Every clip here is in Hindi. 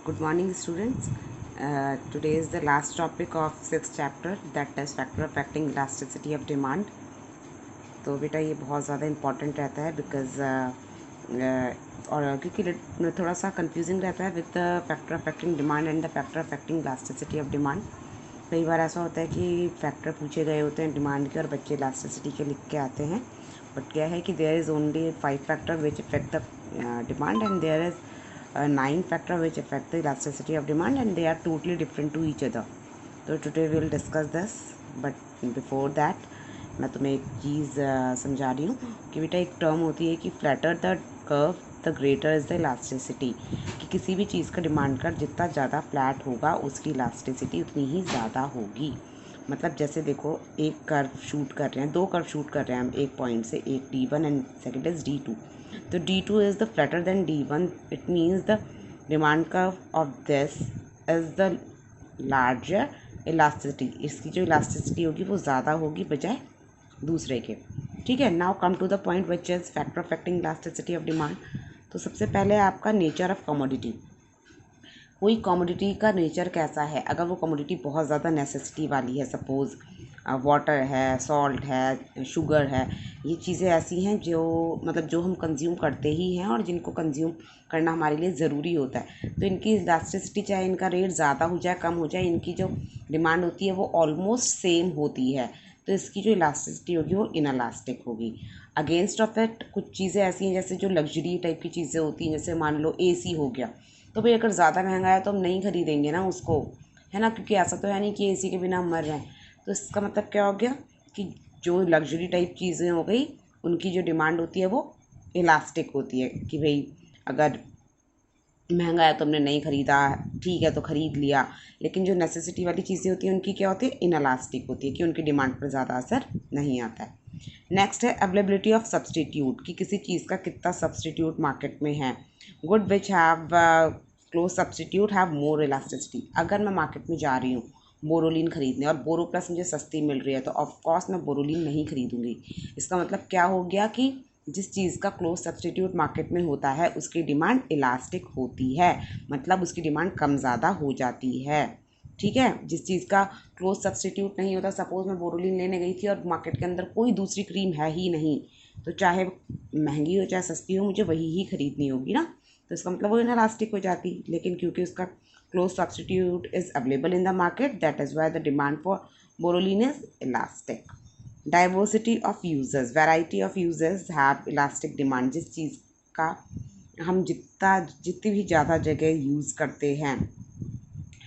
Good morning, students. Today is the last topic of 6th chapter, that is factor affecting elasticity of demand. तो बेटा ये बहुत ज़्यादा इम्पॉर्टेंट रहता है बिकॉज और क्योंकि थोड़ा सा कंफ्यूजिंग रहता है with the factor affecting demand and the factor affecting elasticity of demand. कई बार ऐसा होता है कि फैक्टर पूछे गए होते हैं डिमांड के और बच्चे इलास्टिसिटी के लिख के आते हैं. बट क्या है कि there is only 5 factor which affect the demand and there is 9 factor which affect the elasticity of demand and they are totally different to each other. तो today we will discuss this. But before that मैं तुम्हें एक चीज़ समझा रही हूँ कि बेटा एक टर्म होती है कि flatter the curve the greater is the elasticity. कि किसी भी चीज़ का डिमांड कर जितना ज़्यादा फ्लैट होगा उसकी इलास्टिसिटी उतनी ही ज़्यादा होगी. मतलब जैसे देखो एक कर्व शूट कर रहे हैं, दो कर्व शूट कर रहे हैं हम एक पॉइंट से, एक D1 and second is D2. तो D2 is the flatter than D1. It means the demand curve of this is the larger elasticity. इसकी जो इलास्टिसिटी होगी वो ज़्यादा होगी बजाय दूसरे के. ठीक है. Now come to the point which is factor affecting elasticity of demand. तो सबसे पहले आपका नेचर ऑफ कमोडिटी. कोई कमोडिटी का नेचर कैसा है. अगर वो कमोडिटी बहुत ज़्यादा नेसेसिटी वाली है, सपोज़ वाटर है, सॉल्ट है, शुगर है, ये चीज़ें ऐसी हैं जो मतलब जो हम कंज्यूम करते ही हैं और जिनको कंज्यूम करना हमारे लिए ज़रूरी होता है. तो इनकी इलास्टिसिटी चाहे इनका रेट ज़्यादा हो जाए कम हो जाए, इनकी जो डिमांड होती है वो ऑलमोस्ट सेम होती है. तो इसकी जो इलास्टिसिटी होगी वो इनलास्टिक होगी. अगेंस्ट ऑफ इट कुछ चीज़ें ऐसी हैं जैसे जो लग्जरी टाइप की चीज़ें होती हैं, जैसे मान लो AC हो गया. तो भाई अगर ज़्यादा महंगा है तो हम नहीं खरीदेंगे ना उसको, है ना, क्योंकि ऐसा तो है नहीं कि AC के बिना हम मर रहे हैं. तो इसका मतलब क्या हो गया कि जो लग्जरी टाइप चीज़ें हो गई उनकी जो डिमांड होती है वो इलास्टिक होती है. कि भाई अगर महंगा है तो हमने नहीं ख़रीदा, ठीक है तो ख़रीद लिया. लेकिन जो नेसेसिटी वाली चीज़ें होती हैं उनकी क्या होती है, इनलास्टिक होती है कि उनकी डिमांड पर ज़्यादा असर नहीं आता है. नेक्स्ट है अवेलेबिलिटी ऑफ सब्सटीट्यूट. कि किसी चीज़ का कितना सब्सटीट्यूट मार्केट में है. Good which have close substitute have more elasticity. अगर मैं मार्केट में जा रही हूँ बोरोलिन ख़रीदने और बोरो प्लस मुझे सस्ती मिल रही है तो ऑफकोर्स मैं बोरोलिन नहीं ख़रीदूँगी. इसका मतलब क्या हो गया कि जिस चीज़ का क्लोज सब्सटीट्यूट मार्केट में होता है उसकी डिमांड इलास्टिक होती है. मतलब उसकी डिमांड कम ज़्यादा हो जाती है. ठीक है. जिस चीज़ का क्लोज सब्सटीट्यूट नहीं होता, सपोज़ मैं बोरोलिन लेने गई थी और मार्केट के अंदर कोई दूसरी क्रीम है ही नहीं, तो चाहे महंगी हो चाहे सस्ती हो मुझे वही ही ख़रीदनी होगी ना. तो इसका मतलब वो इनलास्टिक हो जाती. लेकिन क्योंकि उसका close substitute is available in the market, that is why the demand for Boroline is elastic. Diversity of users. Variety of users have elastic demand. जिस चीज़ का हम जितनी भी ज़्यादा जगह यूज़ करते हैं,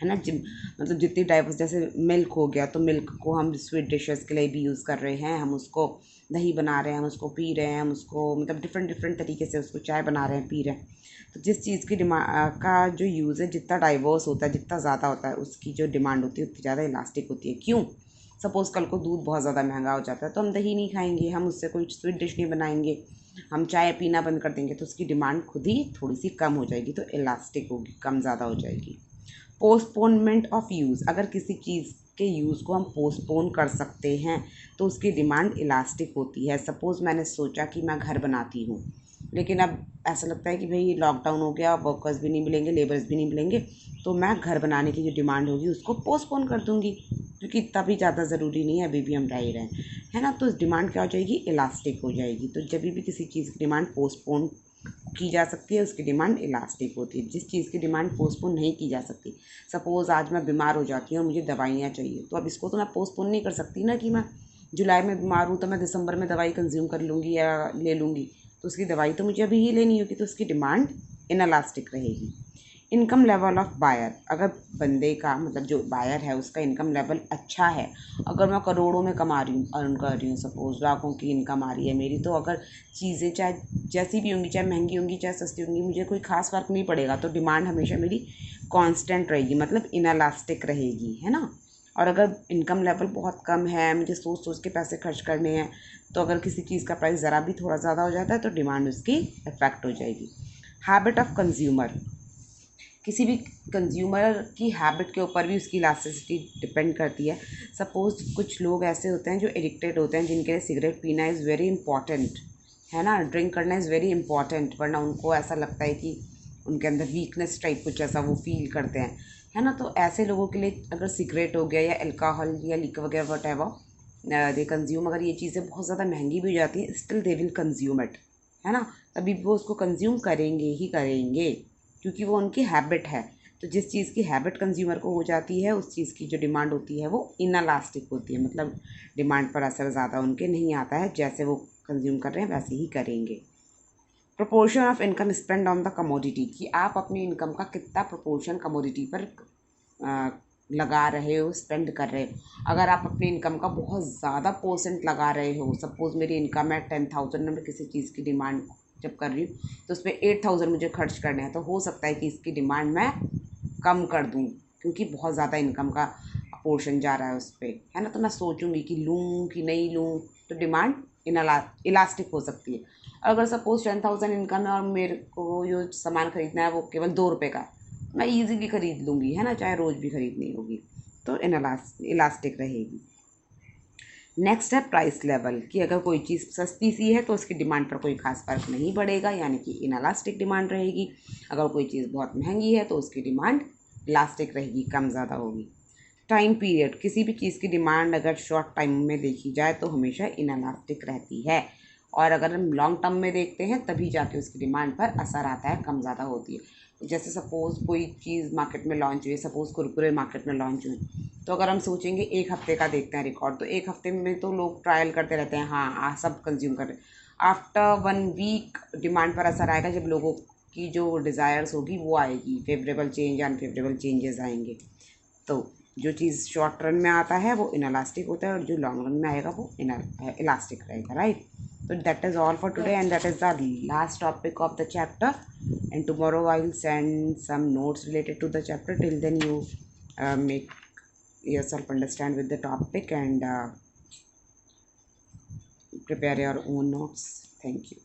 है ना, मतलब जितनी डाइवर्स, जैसे मिल्क हो गया तो मिल्क को हम स्वीट डिशेस के लिए भी यूज़ कर रहे हैं, हम उसको दही बना रहे हैं, हम उसको पी रहे हैं, हम उसको मतलब डिफरेंट डिफरेंट तरीके से उसको चाय बना रहे हैं, पी रहे हैं. तो जिस चीज़ की डिमांड का जो यूज़ है जितना डाइवर्स होता है, जितना ज़्यादा होता है, उसकी जो डिमांड होती है उतनी ज़्यादा इलास्टिक होती है. क्यों. सपोज़ कल को दूध बहुत ज़्यादा महंगा हो जाता है तो हम दही नहीं खाएंगे, हम उससे कोई स्वीट डिश नहीं बनाएंगे, हम चाय पीना बंद कर देंगे, तो उसकी डिमांड खुद ही थोड़ी सी कम हो जाएगी. तो इलास्टिक होगी, कम ज़्यादा हो जाएगी. Postponement of use. अगर किसी चीज़ के यूज़ को हम पोस्टपोन कर सकते हैं तो उसकी डिमांड इलास्टिक होती है. सपोज़ मैंने सोचा कि मैं घर बनाती हूँ, लेकिन अब ऐसा लगता है कि भाई लॉकडाउन हो गया, वर्कर्स भी नहीं मिलेंगे, लेबर्स भी नहीं मिलेंगे, तो मैं घर बनाने की जो डिमांड होगी उसको पोस्टपोन कर दूँगी, क्योंकि इतना भी ज़्यादा ज़रूरी नहीं है, अभी भी हम रह ही रहे हैं, है ना. तो डिमांड क्या हो जाएगी, इलास्टिक हो जाएगी. तो जब भी किसी चीज़ की डिमांड पोस्टपोन की जा सकती है उसकी डिमांड इलास्टिक होती है. जिस चीज़ की डिमांड पोस्टपोन नहीं की जा सकती, सपोज़ आज मैं बीमार हो जाती हूँ और मुझे दवाइयाँ चाहिए, तो अब इसको तो मैं पोस्टपोन नहीं कर सकती ना कि मैं जुलाई में बीमार हूँ तो मैं दिसंबर में दवाई कंज्यूम कर लूँगी या ले लूँगी. तो उसकी दवाई तो मुझे अभी ही लेनी होगी, तो उसकी डिमांड इनलास्टिक रहेगी. Income level of buyer. अगर बंदे का मतलब जो बायर है उसका इनकम लेवल अच्छा है, अगर मैं करोड़ों में कमा रही हूँ, अर्न कर रही हूँ, सपोज़ लाखों की इनकम आ रही है मेरी, तो अगर चीज़ें चाहे जैसी भी होंगी, चाहे महंगी होंगी चाहे सस्ती होंगी, मुझे कोई खास फ़र्क नहीं पड़ेगा. तो डिमांड हमेशा मेरी कांस्टेंट रहेगी, मतलब इनलास्टिक रहेगी, है ना. और अगर इनकम लेवल बहुत कम है, मुझे सोच सोच के पैसे खर्च करने हैं, तो अगर किसी चीज़ का प्राइस ज़रा भी थोड़ा ज़्यादा हो जाता है तो डिमांड उसकी इफेक्ट हो जाएगी. Habit of consumer. किसी भी कंज्यूमर की हैबिट के ऊपर भी उसकी इलास्टिसिटी डिपेंड करती है. सपोज़ कुछ लोग ऐसे होते हैं जो एडिक्टेड होते हैं, जिनके लिए सिगरेट पीना इज़ वेरी इंपॉर्टेंट, है ना, ड्रिंक करना इज़ वेरी इंपॉर्टेंट, वरना उनको ऐसा लगता है कि उनके अंदर वीकनेस टाइप कुछ ऐसा वो फील करते हैं, है ना। तो ऐसे लोगों के लिए अगर सिगरेट हो गया या अल्कोहल या लिकर वगैरह वट एवर दे कंज्यूम, अगर ये चीज़ें बहुत ज़्यादा महंगी भी हो जाती हैं, still they will consume it, है ना। तभी वो उसको कंज्यूम करेंगे ही करेंगे, क्योंकि वो उनकी हैबिट है। तो जिस चीज़ की हैबिट कंज्यूमर को हो जाती है, उस चीज़ की जो डिमांड होती है वो इनलास्टिक होती है, मतलब डिमांड पर असर ज़्यादा उनके नहीं आता है, जैसे वो कंज्यूम कर रहे हैं वैसे ही करेंगे। Proportion of income spend on the commodity, कि आप अपनी इनकम का कितना प्रोपोर्शन कमोडिटी पर लगा रहे हो, स्पेंड कर रहे हो। अगर आप अपनी इनकम का बहुत ज़्यादा परसेंट लगा रहे हो, सपोज़ मेरी इनकम है 10,000, मैं किसी चीज़ की डिमांड जब कर रही हूँ तो उस पर 8,000 मुझे खर्च करने हैं, तो हो सकता है कि इसकी डिमांड मैं कम कर दूँ, क्योंकि बहुत ज़्यादा इनकम का पोर्शन जा रहा है उस पर, है ना। तो मैं सोचूंगी कि लूँ कि नहीं लूँ, तो डिमांड इलास्टिक हो सकती है। अगर सपोज़ 10,000 इनकम है और मेरे को जो सामान ख़रीदना है वो केवल 2 रुपये का है, मैं ईज़िली ख़रीद लूँगी, है ना, चाहे रोज़ भी ख़रीदनी होगी, तो इलास्टिक रहेगी। नेक्स्ट है प्राइस लेवल, कि अगर कोई चीज़ सस्ती सी है तो उसकी डिमांड पर कोई खास फ़र्क नहीं पड़ेगा, यानी कि इनलास्टिक डिमांड रहेगी। अगर कोई चीज़ बहुत महंगी है तो उसकी डिमांड इलास्टिक रहेगी, कम ज़्यादा होगी। टाइम पीरियड, किसी भी चीज़ की डिमांड अगर शॉर्ट टाइम में देखी जाए तो हमेशा इनलास्टिक रहती है, और अगर हम लॉन्ग टर्म में देखते हैं तभी जाके उसकी डिमांड पर असर आता है, कम ज़्यादा होती है। जैसे सपोज़ कोई चीज़ मार्केट में लॉन्च हुई, सपोज़ कुरकुरे मार्केट में लॉन्च हुई, तो अगर हम सोचेंगे 1 हफ़्ते का देखते हैं रिकॉर्ड, तो 1 हफ़्ते में तो लोग ट्रायल करते रहते हैं, हाँ सब कंज्यूम कर रहे हैं। आफ्टर 1 वीक डिमांड पर असर आएगा, जब लोगों की जो डिज़ायर्स होगी वो आएगी, फेवरेबल चेंज या अनफेवरेबल चेंजेस आएंगे। तो जो चीज़ शॉर्ट रन में आता है वो इनलास्टिक होता है, और जो लॉन्ग रन में आएगा वो इलास्टिक रहेगा, right. So that is all for today, and that is the last topic of the chapter. And tomorrow I will send some notes related to the chapter. Till then, you make yourself understand with the topic and prepare your own notes. Thank you.